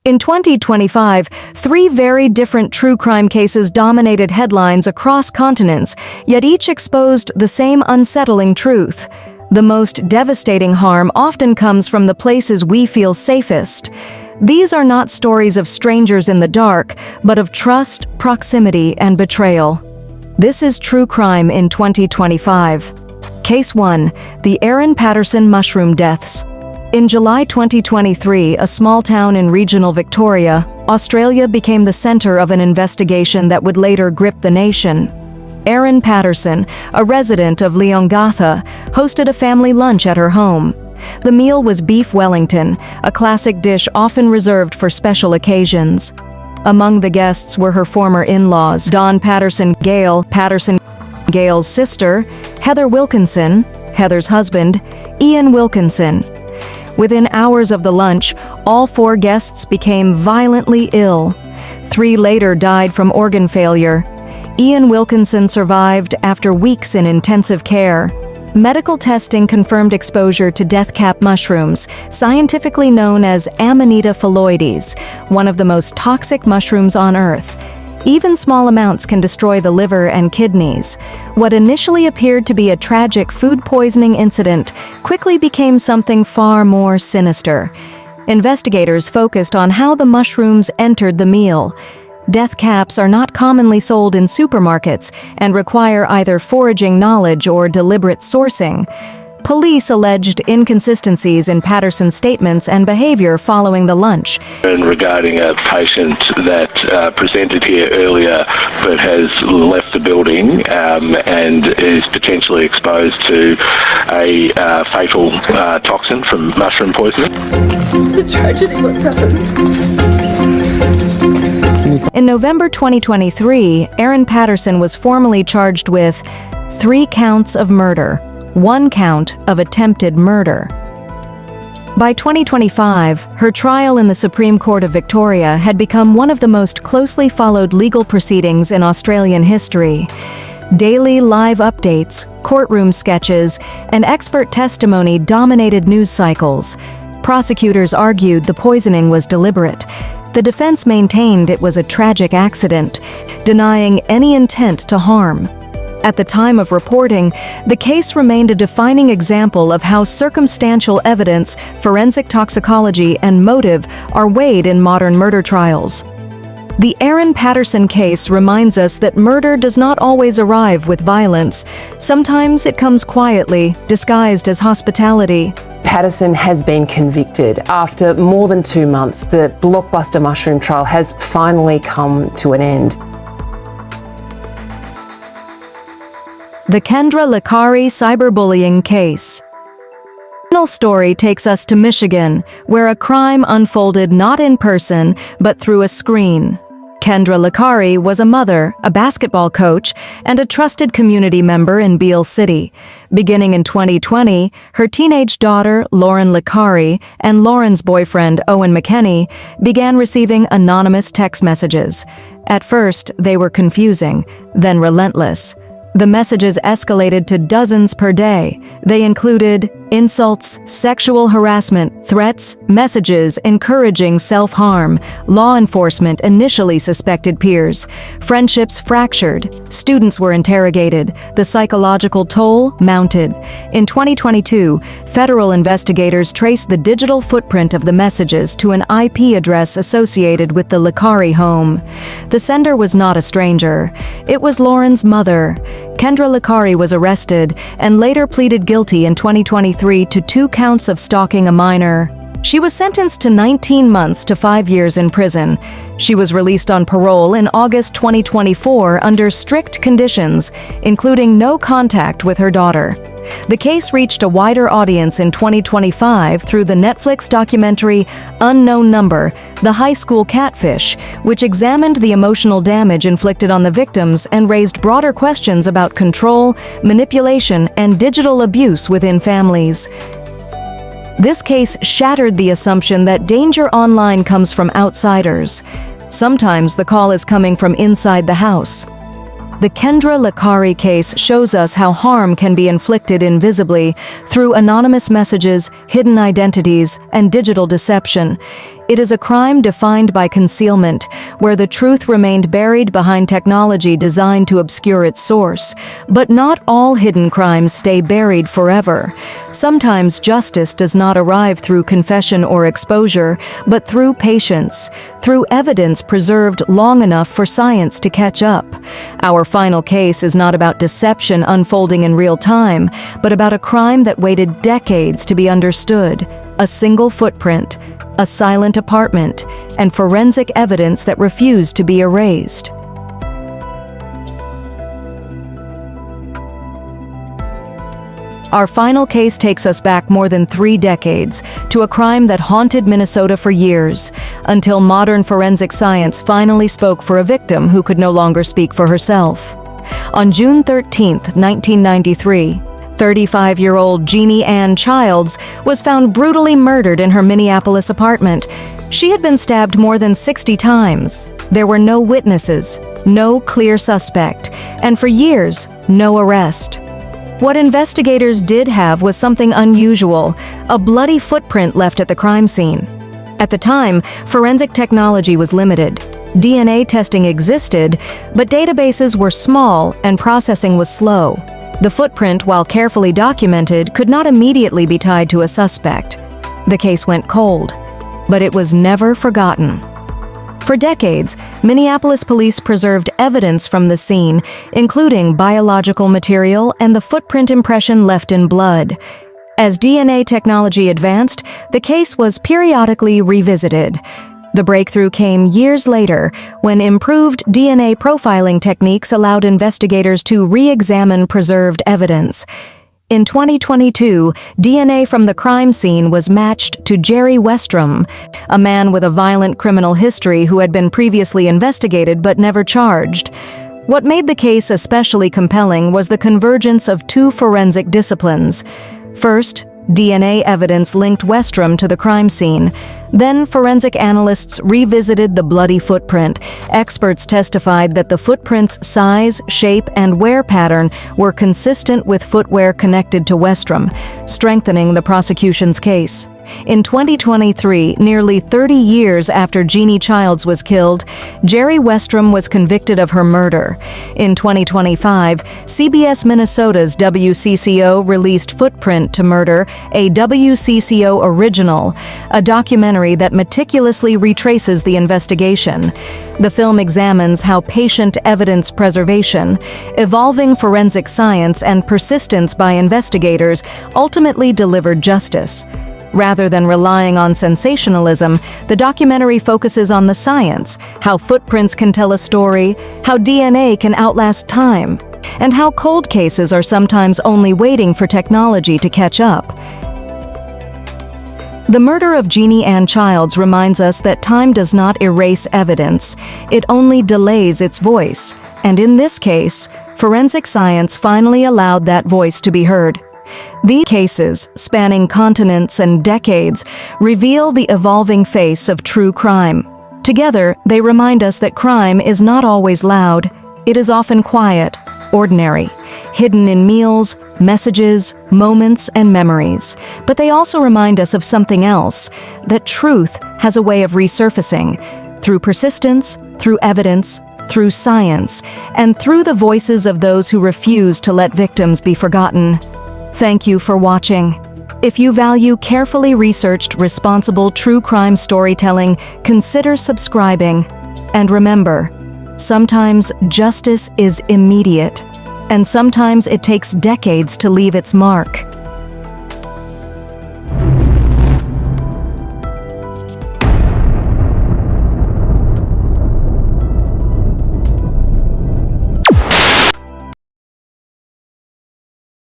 In 2025, three very different true crime cases dominated headlines across continents, yet each exposed the same unsettling truth. The most devastating harm often comes from the places we feel safest. These are not stories of strangers in the dark, but of trust, proximity, and betrayal. This is True Crime in 2025. Case 1. The Erin Patterson mushroom deaths. In July 2023, a small town in regional Victoria, Australia became the center of an investigation that would later grip the nation. Erin Patterson, a resident of Leongatha, hosted a family lunch at her home. The meal was beef Wellington, a classic dish often reserved for special occasions. Among the guests were her former in-laws, Dawn Patterson Gale's sister, Heather Wilkinson, Heather's husband, Ian Wilkinson. Within hours of the lunch, all four guests became violently ill. 3 later died from organ failure. Ian Wilkinson survived after weeks in intensive care. Medical testing confirmed exposure to death cap mushrooms, scientifically known as Amanita phalloides, one of the most toxic mushrooms on Earth. Even small amounts can destroy the liver and kidneys. What initially appeared to be a tragic food poisoning incident quickly became something far more sinister. Investigators focused on how the mushrooms entered the meal. Death caps are not commonly sold in supermarkets and require either foraging knowledge or deliberate sourcing. Police alleged inconsistencies in Patterson's statements and behavior following the lunch. And regarding a patient that presented here earlier but has left the building and is potentially exposed to a fatal toxin from mushroom poisoning. It's a tragedy what's happened. In November 2023, Erin Patterson was formally charged with 3 counts of murder, 1 count of attempted murder. By 2025, her trial in the Supreme Court of Victoria had become one of the most closely followed legal proceedings in Australian history. Daily live updates, courtroom sketches, and expert testimony dominated news cycles. Prosecutors argued the poisoning was deliberate. The defense maintained it was a tragic accident, denying any intent to harm. At the time of reporting, the case remained a defining example of how circumstantial evidence, forensic toxicology, and motive are weighed in modern murder trials. The Erin Patterson case reminds us that murder does not always arrive with violence. Sometimes it comes quietly, disguised as hospitality. Patterson has been convicted. After more than 2 months, the blockbuster mushroom trial has finally come to an end. The Kendra Licari cyberbullying case. The final story takes us to Michigan, where a crime unfolded not in person, but through a screen. Kendra Licari was a mother, a basketball coach, and a trusted community member in Beale City. Beginning in 2020, her teenage daughter, Lauren Licari, and Lauren's boyfriend, Owen McKenney, began receiving anonymous text messages. At first, they were confusing, then relentless. The messages escalated to dozens per day. They included insults, sexual harassment, threats, messages encouraging self-harm. Law enforcement initially suspected peers. Friendships fractured. Students were interrogated. The psychological toll mounted. In 2022, federal investigators traced the digital footprint of the messages to an IP address associated with the Licari home. The sender was not a stranger. It was Lauren's mother. Kendra Licari was arrested and later pleaded guilty in 2023 to 2 counts of stalking a minor. She was sentenced to 19 months to 5 years in prison. She was released on parole in August 2024 under strict conditions, including no contact with her daughter. The case reached a wider audience in 2025 through the Netflix documentary Unknown Number: The High School Catfish, which examined the emotional damage inflicted on the victims and raised broader questions about control, manipulation, and digital abuse within families. This case shattered the assumption that danger online comes from outsiders. Sometimes the call is coming from inside the house. The Kendra Licari case shows us how harm can be inflicted invisibly through anonymous messages, hidden identities, and digital deception. It is a crime defined by concealment, where the truth remained buried behind technology designed to obscure its source. But not all hidden crimes stay buried forever. Sometimes justice does not arrive through confession or exposure, but through patience, through evidence preserved long enough for science to catch up. Our final case is not about deception unfolding in real time, but about a crime that waited decades to be understood. A single footprint, a silent apartment, and forensic evidence that refused to be erased. Our final case takes us back more than 3 decades to a crime that haunted Minnesota for years, until modern forensic science finally spoke for a victim who could no longer speak for herself. On June 13, 1993, 35-year-old Jeannie Ann Childs was found brutally murdered in her Minneapolis apartment. She had been stabbed more than 60 times. There were no witnesses, no clear suspect, and for years, no arrest. What investigators did have was something unusual, a bloody footprint left at the crime scene. At the time, forensic technology was limited. DNA testing existed, but databases were small and processing was slow. The footprint, while carefully documented, could not immediately be tied to a suspect. The case went cold, but it was never forgotten. For decades, Minneapolis police preserved evidence from the scene, including biological material and the footprint impression left in blood. As DNA technology advanced, the case was periodically revisited. The breakthrough came years later, when improved DNA profiling techniques allowed investigators to re-examine preserved evidence. In 2022, DNA from the crime scene was matched to Jerry Westrom, a man with a violent criminal history who had been previously investigated but never charged. What made the case especially compelling was the convergence of 2 forensic disciplines. First, DNA evidence linked Westrom to the crime scene. Then, forensic analysts revisited the bloody footprint. Experts testified that the footprint's size, shape, and wear pattern were consistent with footwear connected to Westrom, strengthening the prosecution's case. In 2023, nearly 30 years after Jeannie Childs was killed, Jerry Westrom was convicted of her murder. In 2025, CBS Minnesota's WCCO released Footprint to Murder, a WCCO original, a documentary that meticulously retraces the investigation. The film examines how patient evidence preservation, evolving forensic science, and persistence by investigators ultimately delivered justice. Rather than relying on sensationalism, the documentary focuses on the science, how footprints can tell a story, how DNA can outlast time, and how cold cases are sometimes only waiting for technology to catch up. The murder of Jeannie Ann Childs reminds us that time does not erase evidence, it only delays its voice. And in this case, forensic science finally allowed that voice to be heard. These cases, spanning continents and decades, reveal the evolving face of true crime. Together, they remind us that crime is not always loud. It is often quiet, ordinary, hidden in meals, messages, moments, and memories. But they also remind us of something else, that truth has a way of resurfacing, through persistence, through evidence, through science, and through the voices of those who refuse to let victims be forgotten. Thank you for watching. If you value carefully researched, responsible true crime storytelling, consider subscribing. And remember, sometimes justice is immediate, and sometimes it takes decades to leave its mark.